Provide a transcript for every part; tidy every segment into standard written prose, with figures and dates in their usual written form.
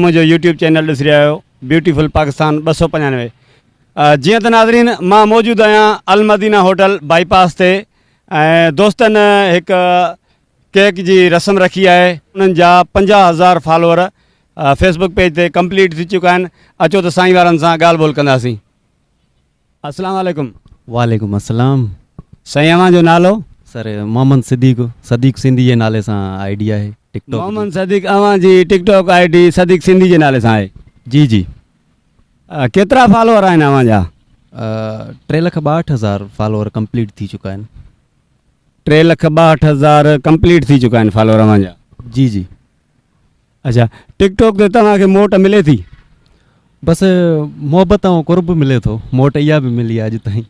मुझे YouTube channel ॾिसी रहिया आहियो ब्यूटीफुल पाकिस्तान 295 जी त नाज़रीन मां मौजूद आहियां अल मदीना होटल बाईपास ते दोस्तनि एक केक जी रस्म रखी है उन्हनि जा 50,000 फॉलोअर फेसबुक पेज ते कंप्लीट थी चुका आहिनि। अचो त साईं वारनि सां ॻाल्हि ॿोल कंदासीं। अस्सलाम वालेकुम। वालेकुम अस्सलाम। साईं अवां जो नालो? सर मोहम्मद सदीक सिंधी जे नाले सां आईडी है टिकटॉक। मोहम्मद सदीक अवां जी टिकटॉक आईडी सदीक सिंधी जे नाले सां है? जी जी। केतिरा फॉलोअर आहिनि अवां जा? 3,62,000 फॉलोअर कंप्लीट थी चुका आहिनि। 3,62,000 कंप्लीट थी चुका आहिनि फॉलोअर अवां जा? जी जी। अच्छा, टिकटॉक ते तव्हांखे मोट मिले थी? बस मोहब्बत ऐं कुर्ब मिले थो, मोट इहा भी मिली आहे अॼु ताईं।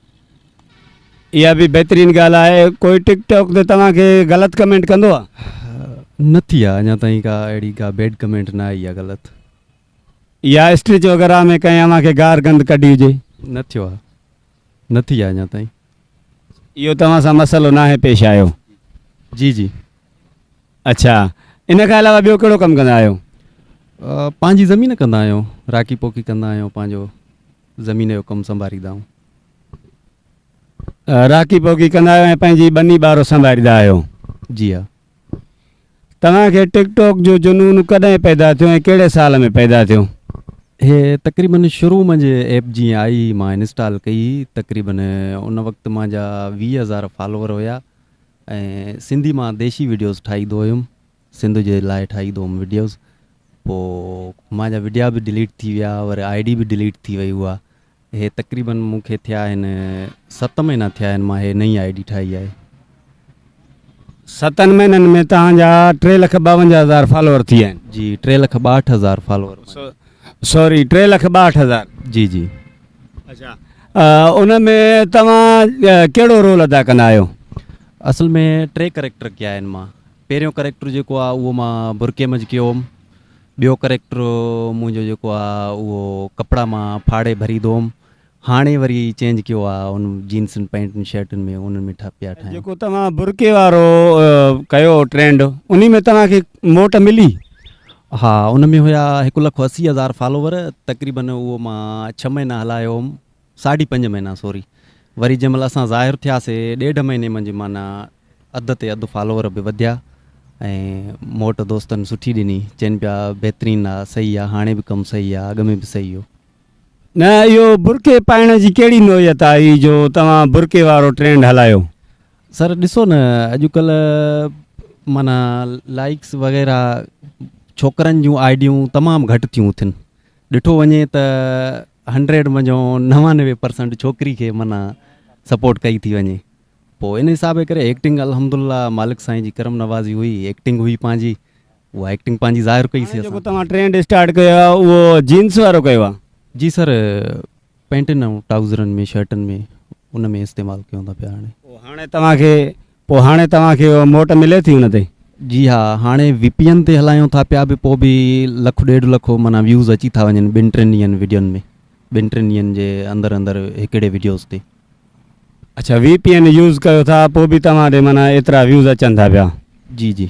इहा भी बेहतरीन ॻाल्हि आहे। कोई टिकटॉक ते तव्हांखे ग़लति कमेंट कंदो आहे? न थी आहे अञा ताईं का अहिड़ी का बैड कमेंट न आई आहे ग़लति। या स्टिच वग़ैरह में कंहिं अव्हांखे गार गंद कढी हुजे? न थियो आहे, न थी आहे अञा ताईं। इहो तव्हां सां मसइलो नाहे पेश आयो? जी जी। अच्छा, इन खां अलावा ॿियो कहिड़ो कमु कंदा आहियो? पंहिंजी ज़मीन कंदा आहियूं, राकी पोकी कंदा आहियूं, पंहिंजो ज़मीन जो कमु संभालींदा आहियूं। राकी पोकी कंदा आहियो ऐं पंहिंजी बनी ॿारो संभालींदा आहियो? जी हाँ। तव्हांखे टिकटॉक जो जुनून कॾहिं पैदा थियो ऐं कहिड़े साल में पैदा थियो? हे तक़रीबन शुरू में जे ऐप जी आई मां इंस्टॉल कई तक़रीबन उन वक़्तु मुंहिंजा 20,000 फॉलोअर हुया ऐं सिंधी मां देशी वीडियोज़ ठाहींदो हुयुमि, सिंध जे लाइ ठाहींदो हुउमि वीडियोज़। पोइ मुंहिंजा वीडियो बि डिलीट थी विया, वरी आईडी बि डिलीट थी वई हुआ। हे तक़रीबन मूंखे थिया आहिनि 7 महीना थिया आहिनि मां हे नई आईडी ठाही आहे। 7 महीननि में तव्हांजा 3,52,000 फॉलोअर थी विया आहिनि? जी, 3,62,000 फॉलोअर। सॉरी, 3,62,000। जी जी। अच्छा, उन में तव्हां कहिड़ो रोल अदा कंदा आहियो? असल में 3 करेक्टर कया आहिनि मां। पहिरियों करेक्टर जेको आहे उहो मां बुरके मज कयो हुउमि। ॿियो करेक्टर मुंहिंजो जेको आहे उहो कपिड़ा मां फाड़े भरींदो हुउमि। हाणे वरी चेंज कयो आहे उन जीन्सनि पैंटनि शर्टनि में, उन्हनि में पिया ठाहिया। जेको तव्हां बुरके वारो कयो ट्रेंड, उन में तव्हांखे मोट मिली? हाँ, उन में हुया 1,80,000 फॉलोवर। तक़रीबन उहो मां 6 महीना हलायो हुउमि, 5.5 महीना सॉरी। वरी जंहिं महिल असां ज़ाहिर थियासीं 1.5 महीने में माना अधु ते अधु फॉलोवर बि वधिया ऐं मोट दोस्तनि सुठी ॾिनी, चइनि पिया बहितरीनु आहे, सही आहे, हाणे बि कमु सही आहे, अॻ में बि सही हो। न, इहो बुरके पाइण जी कहिड़ी नोयत आहे जो तव्हां बुरके वारो ट्रेंड हलायो? सर ॾिसो न, अॼुकल्ह माना लाइक्स वग़ैरह छोकिरनि जूं आइडियूं तमामु घटि थियूं थियनि। ॾिठो वञे त 100 वञो 99% छोकिरी खे माना सपोर्ट कई थी वञे। पोइ इन हिसाब करे एक्टिंग अल्हम्दुलिल्लाह मालिक साईं जी करम नवाज़ी हुई, एक्टिंग हुई पंहिंजी, उहा एक्टिंग पंहिंजी ज़ाहिर कईसीं। जेको तव्हां ट्रेंड स्टार्ट कयो आहे उहो जीन्स वारो कयो आहे? जी सर, पैंटनि ऐं ट्राउज़रनि में, शर्टनि में, उन में इस्तेमालु कयूं था पिया हाणे। हाणे तव्हांखे मोट मिले थी उन ते? जी हाँ, हाणे VPN ते हलायूं था पिया बि, पोइ बि 1,00,000 - 1.5 लख माना व्यूज़ अची था वञनि 2-3 ॾींहंनि वीडियोनि में, 2-3 ॾींहंनि जे अंदरि हिकिड़े वीडियोज़ ते। अच्छा, VPN यूज़ कयो था पोइ बि तव्हां ॾे माना एतिरा व्यूज़ अचनि था पिया? जी जी।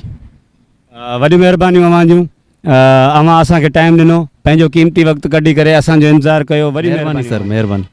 वॾी महिरबानियूं अव्हां जूं, अव्हां असांखे टाइम ॾिनो, पंहिंजो क़ीमती वक़्तु कढी करे असांजो इंतज़ारु कयो। वॾी महिरबानी सर, महिरबानी।